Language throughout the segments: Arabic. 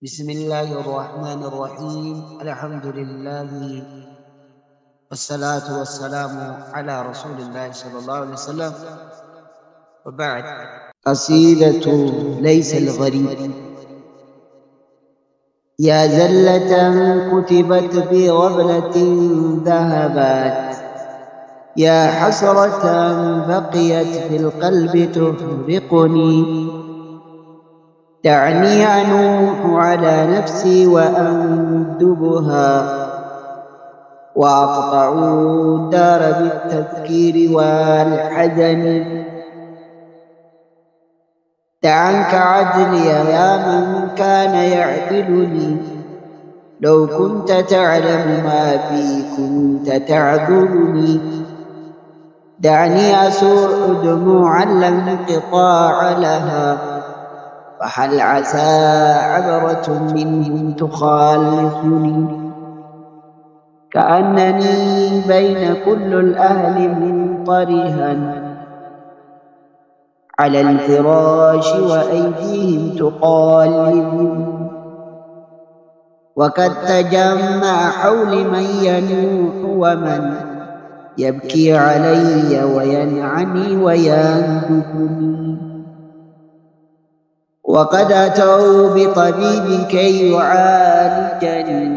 بسم الله الرحمن الرحيم. الحمد لله والصلاة والسلام على رسول الله صلى الله عليه وسلم، وبعد. قصيدة ليس الغريب. يا زلة كتبت في غفلة ذهبت، يا حسرة بقيت في القلب تفرقني. دعني أنوح على نفسي وأندبها، وأقطع الدار بالتذكير والحزن. دع عنك عدلي يا من كان يعدلني، لو كنت تعلم ما بي كنت تعذرني. دعني أسوء دموعا لا انقطاع لها، فهل عسى عبرة منهم تخالفني. كأنني بين كل الأهل منطرها على الفراش وأيديهم تقالبني، وقد تجمع حولي من ينوح ومن يبكي علي وينعني ويندبني. وقد أتوا بطبيب كي يعالجني،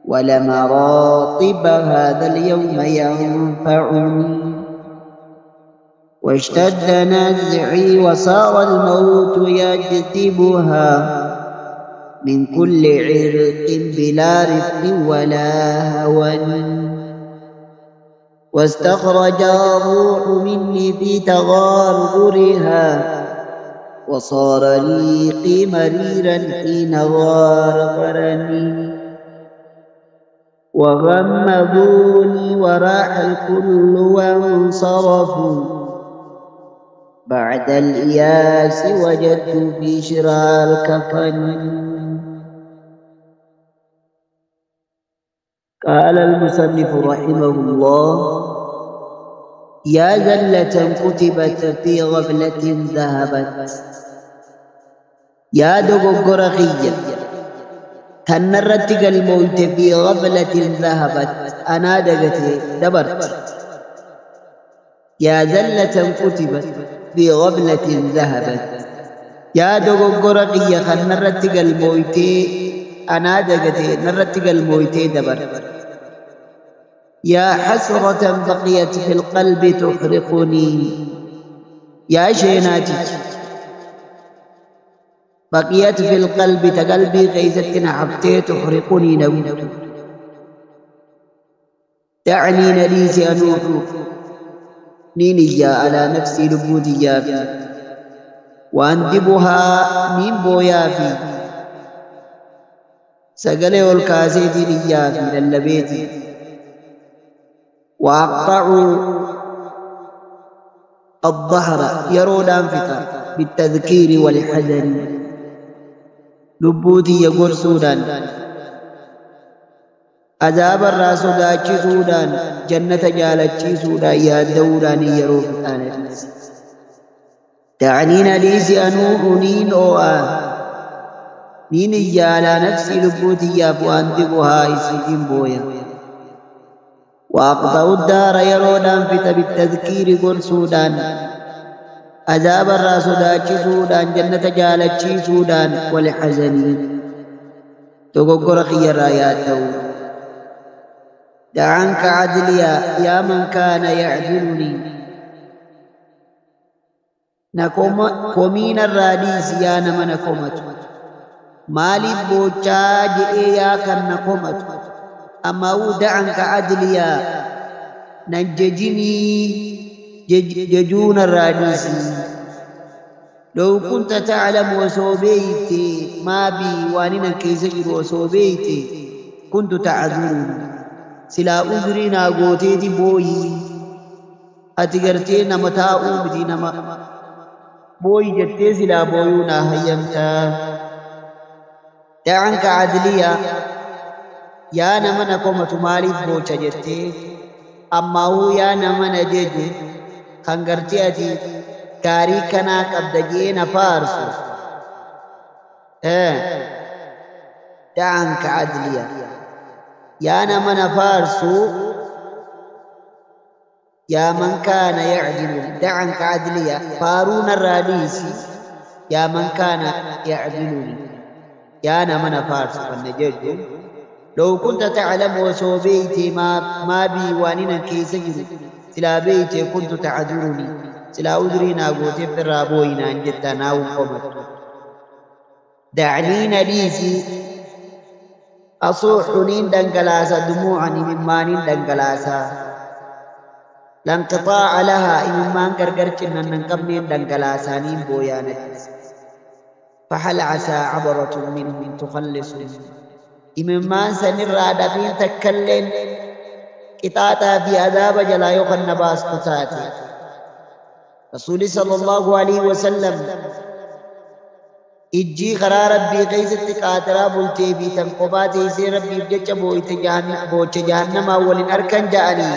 ولم أرى طب هذا اليوم ينفعني. واشتد نزعي وصار الموت يجذبها من كل عرق بلا رفق ولا هوى. واستخرج الروح مني في تغارغرها، وصار ريقي مريرا حين غارغرني. وغمضوني وراح الكل وانصرفوا، بعد الإياس وجدت في شرار كفن. قال المصنف رحمه الله: يا زلة كتبت في غفلة ذهبت. يا دغغر خيّة تنرت الموت في غفلة ذهبت، أنا دغتي دبرت. يا زلة كتبت في غفلة ذهبت، يا دغغر خيّة تنرت الموت أنا دغتي نرت الموت دبرت. يا حسرة بقيت في القلب تحرقني. يا شيناتي بقيت في القلب تقلبي غيزتنا حفتي تحرقني نوت. دعني نليسي أنوح نينيا على نفسي لبوتي يافي، وأندبها من بويافي سقلي والكاسيتي ليافي للبيتي. وأقطع الظهر يرودان فتا بالتذكير والحزن، لبوتي يقول سودان عذاب الراس داچي سودان جنة جالچي سودان يا دوران يرو فتان. دعني نليسي أنوح نين نين على نفسي لبوتي يا فواندبها يسجن بويا. وأقطع الدار يرودان فتا بالتذكير قل سودان عذاب الراس داچي سودان جنة جالچي سودان والحزن تغغر خير آياته. دع عنك عدليا يا من كان يعدلني، نكوم كومين الراديس يا نمن كومت مالي بوچا جئ يا كن كومت. أما ودع عنك عدليا نججني ججون الراديس، لو كنت تعلم وصوبيتي ما بي واننا كيسجر وصوبيتي كنت تعذرني. سلا أذرنا قوتيتي بوي أتقرتي نمتاؤ بدي نما بوي جتي سلا بوينا هيمتا. دع عنك عدليا يا نمنا كومة مالي بوچا جتي، أما هو يا نمنا جيجو خنقرتي أتي كاري كنا قبض جينا فارسو دع عنك عدليا يا من فارسو يا من كان يعدل دع عنك عدليا فارون الراديسي يا من كان يعدلني يا من فارسو فالنجد لو كنت تعلم وصوبيتي ما بي واننا كيسجد سلا بيتي كنت تعذرني سلا أدرينا قوتي في الرابوين أنجدت ناو قمت دعني نليسي أصوحنين دنقلاسا دموعني ممانين دنقلاسا لانقطاع لها إممان قرقرتنا ننقبنين دنقلاسانين بويانت فهل عسى عبرة منهم تخلصني إممان سنرى دفين تكلين قطاطا في عذاب جلا يخن باس قطاتي رسول صلى الله عليه وسلم إجي قرار ربي قيست قاترا بلتي في تنقباتي سي ربي بجج بوچ جهنم أولين أركان جاني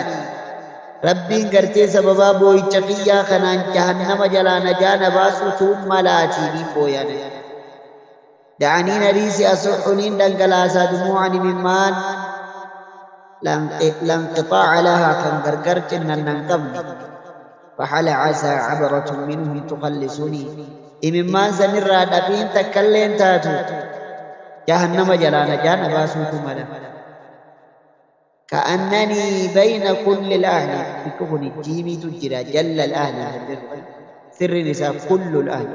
ربي قرتي سببا بوچ قيا خنان جهنم جلا نجان باسو ثم ملاتي بي بويانا دعني نريسي أصحنين دنقلاسا دموعني ممان لانقطاع لها كان قرقرتنا ننقبني فحل عسى عبرة منهم تخلصني إممان سنرى دفين تكلين تاتو جهنم جلانا جانا باسوكو ملا كأنني بين كل الأهل بكون الجيمي تجرى جل الأهل سر نساء كل الأهل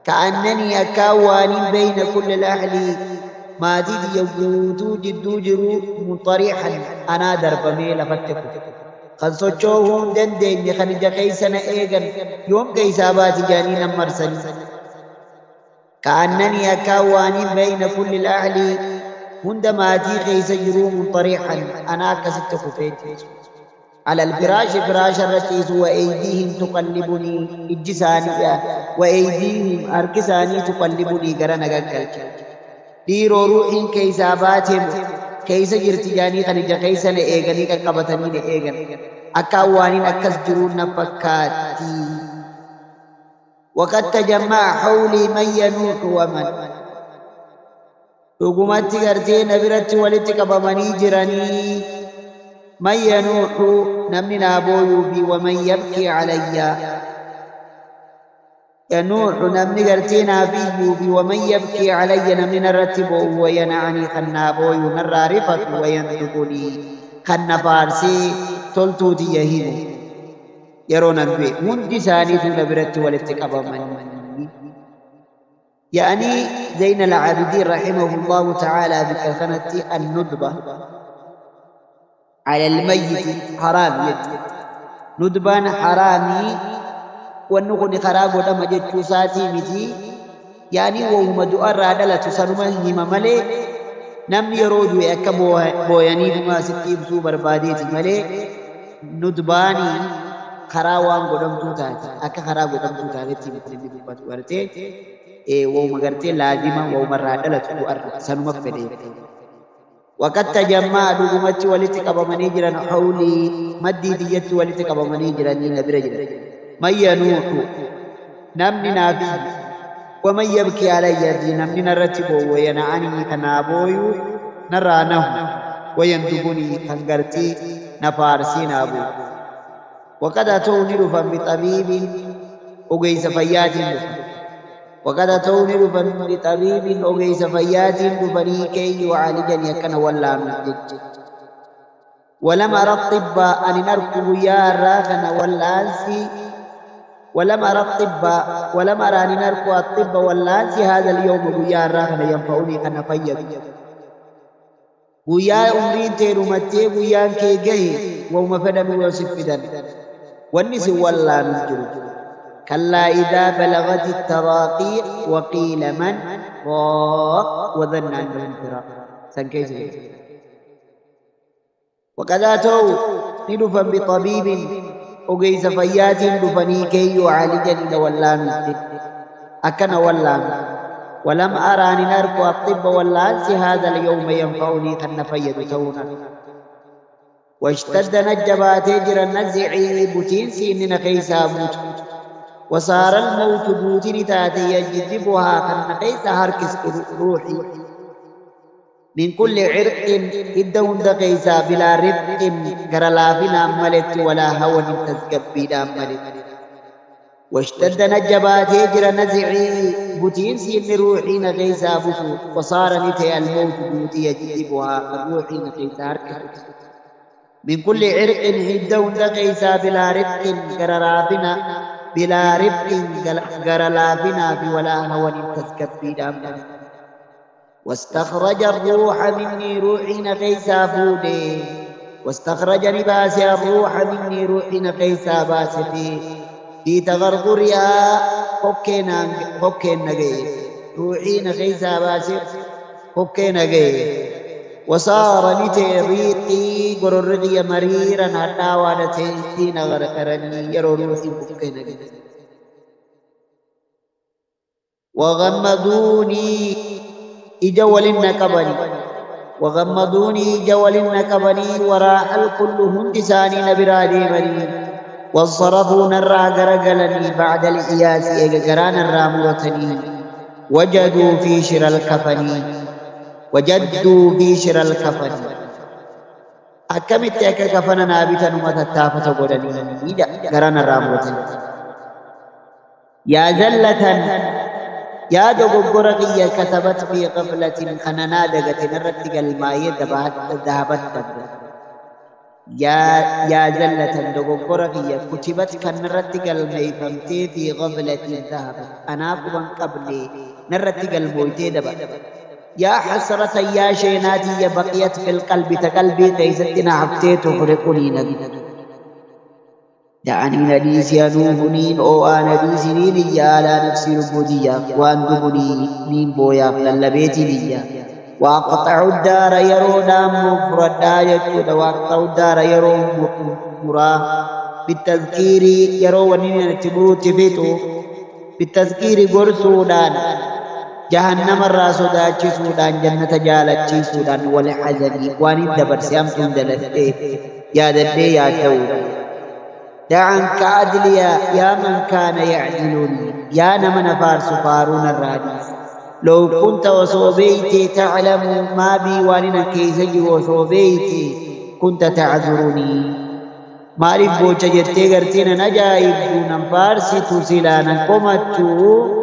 كأنني أكاواني بين كل الأهل ما تيجي يوجدو جدو جرو مطريحا أنا دربمي لفتكو خن سوچوهون دندين خنجا كيسنا ايغن يوم كيسابات جانين مرسل كأنني أكاواني بين كل الأهل عندما تي كيس جروم طريحا أنا كست خفيت على الفراش فراش الرشيس وأيديهم تقلبني إجساني وأيديهم أركساني تقلبني قرنا قلت ديرو روحين كيساباتهم كيس جرتجاني خنجا كيسنا ايغني كقبتني ايغن أكاوانين أكس جرون نفكاتي وقد تجمع حولي من ينوح ومن رقمت قرتي نبرت ولتك بمني جراني من ينوح نمنا بويوبي ومن يبكي علي ينوح نمني قرتينا بيوبي ومن يبكي علي نمنا رتب وينعني خنابوي نرارفت وينتقني خن فارسي تلتوتي يهينو يرون البيت هندي ثاني دون برت والاتقاب من يعني زين العابدين رحمه الله تعالى بكثنة الندبة على الميت حرام ندبان حرامي والنقل خراب ودم جتوساتي متي يعني وهم دؤر رادلة سنمه مملي نم يروجو يكا بوياني بما ستيب سو برباديتي ملي ندباني خراوان قدم توتاتي أكا خراب قدم توتاتي مثل بات ورتي وهم قرتي لازمة وهم رادلة تؤر سنمه فدي وقد تجمع دقمتي ولتقب منيجرا حولي مدي ديت ولتقب منيجرا نبرجرا من ينوح نمني نابي ومن يبكي علي نمني نرتبه وينعني كنابوي نرانه ويندبني كنغرتي نفارسي نابو وقد أتوني رفا بطبيب أغيس فيات وقد أتوني رفا بطبيب أغيس فيات رفني كي يعالجني يكن ولا مجج ولم أرى الطب أن نركب يا راغن واللانسي ولم أرى الطب ولم أراني نركو الطب واللانسي هذا اليوم ويا راغن ينفعني أنا فيد ويا أمرين تيرو متي ويا كي جاي وما فدم وسفدن والنسي والله نجر كلا إذا بلغت التراقي وقيل من ضاق وظن أنه انفراق سنكيس وقد أتوا ندفا بطبيب أغيس فيات دفني كي يعالجني واللام أكن واللام ولم أراني نركو الطب واللانس هذا اليوم ينفعني كن فيد تونا واشتد نجبات جرى النزعي بوتين سيننا كيسا موت وصار الموت بوتين تاتي يجذبها كن كيسا هركس روحي من كل عرق إدون دقيسا بلا رفق قرلافنا ملت ولا هوى تسكبينا ملت واشتد نجبات يجر نزعي بوتين سين روحي نغيسا بوتو وصار نتي الموت بوتي يجذبها الروحي نغيسا ركبت من كل عرق إدون دقيسا بلا رفق قرلافنا بلا رفق قرلافنا ولا هوى تسكبينا ملت واستخرج الروح مني روحي نقيسا فودي واستخرج لباسي الروح مني روحي نقيسا باسفي في تغرغرها حكين نقي روحي نقيسا باسف حكين نقي وصار نتي ريقي قررقي مريرا حتى وانتي نغرقرني يرو روحي حكين نقي وغمدوني إجوال النكبني وغمضوني إجوال النكبني وراح الكل هندساني نبرادي مني والصرفوا نرى قرقلني بعد الإياس إيقران الرامرتني وجدوا في شر الكفن أكمت أكا كفن نابتا نمتتافة قدني قران الرامرتني يا زلة يا دوغورا قيا كتبت في غفلة خننا دغت نرتق الماء ذهبت يا زلة دوغورا قيا كتبت كنرتق الماء فمتي في غفلة ذهبت أنا قبل قبلي نرتق الموت دبا يا حسرة يا شيناتي يا بقيت في القلب تقلبي كيستنا عبتيت فرقني نبي دعني نديس يا نوبنين أو أنا ديسنين يا على نفسي ربودية وأن دبني نين بويا للبيتي ليا وأقطع الدار يرونا مفردا يجود وأقطع الدار يرو مرا بالتذكير يرو ونين تبوت بيتو بالتذكير قرسودان جهنم الراسودات سودان جنة جالت سودان والحزن وأن الدبر سيامتون دلته يا دلته يا دور دعنك عدليا يا من كان يعدلني يا نمن فارس فارون الراديس لو كنت وصوبيتي تعلم ما بي واننا كيسجي وصوبيتي كنت تعذرني ماري بوچا جتي غرتين نجايب دون فارسي تسلانا قمتو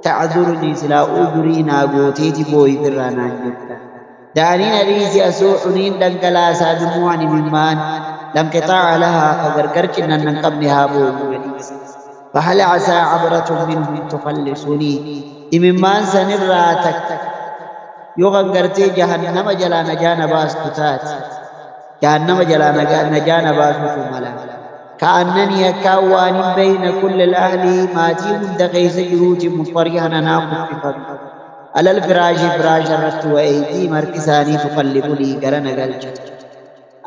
تعذرني سلا أجرينا قوتيتي بوي فرانا جدا دعني نريسي أسوحنين دنقلاسا دموعني ممان لم قطاع لها فقرقركنا من قبلها بوجودي فهل عسى عبرة منهم تخلصني إممان سنراتك يغنقرتي جهنم جلا نجان باستتات جهنم جلا نجان باستتملا كأنني يكاوان بين كل الأهل ماتي من دقيس جروج مضطريها ناقف على الفراش فراش الرست وأيدي مركزاني تقلبني قرن قلجت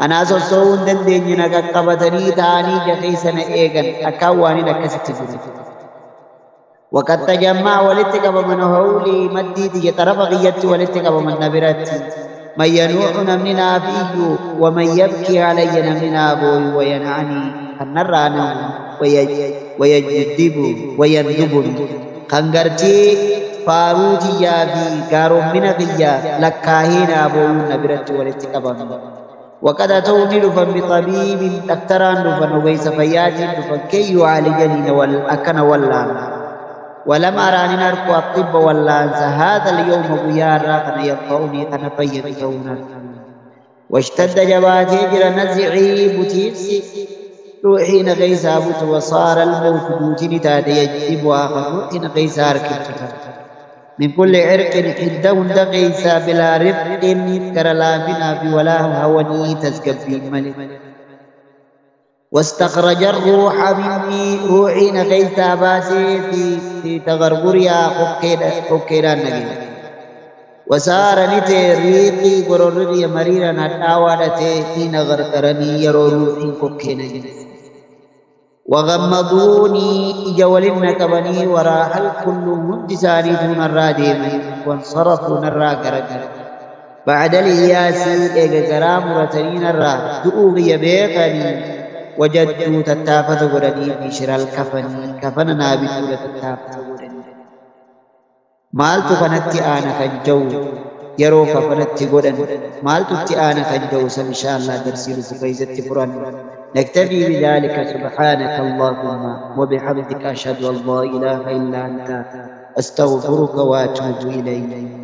أنا سوسون دندين نجا قبضني تاني جقيسنا إيجن أكواني نكست جري وقد تجمع ولتك من هولي مديتي يطرف غيت ولتك من نبرتي من ينوح نمنا فيه ومن يبكي علي نمنا بوي وينعني النرانا ويجدب ويندب خنغرتي فاروتي يا في كارم من غيا لكاهينا بوي نبرتي ولتك وقد أتوني لفن بطبيب دكتران لفن ويس فيات لفن كي يعالجني والأكن واللان ولم أراني نركو الطب واللان هذا اليوم بيارا كان يطعوني كان فيد كونا واشتد جباتي جرى نزعي بتيسي روحي نغيسا بوت وصار الموت بوتني تاد يجب وآخر روحي نغيسا ركبتك من كل عرق حدون دقيسا بلا رفق كرلافنا في ولا هوني تسكبي ملك واستخرج الروح مني روحي نقيسا باسي في تغرغريا حكيرا نجي وصار نتي ريقي قررقي مريرا نتاوالتي في نغرقرني يرو روحي حكينا وغمضوني جول النكبني وراح الكل مدساني دون الرادم وانصرفوا نرى قرقر بعد الإياس إيقرام رتنين الرا دؤوغي بيقني وجدوا تتافة قرني في شر الكفن كفننا بطولة تتافة قرني مالت فنتي آنا كنجو يرو كفنت قدن مالت التئانة كجوسا إن شاء الله درسي لسفيزة فرن نكتفي بذلك سبحانك اللهم وبحمدك أشهد أن لا إله إلا أنت أستغفرك وأتوب إليك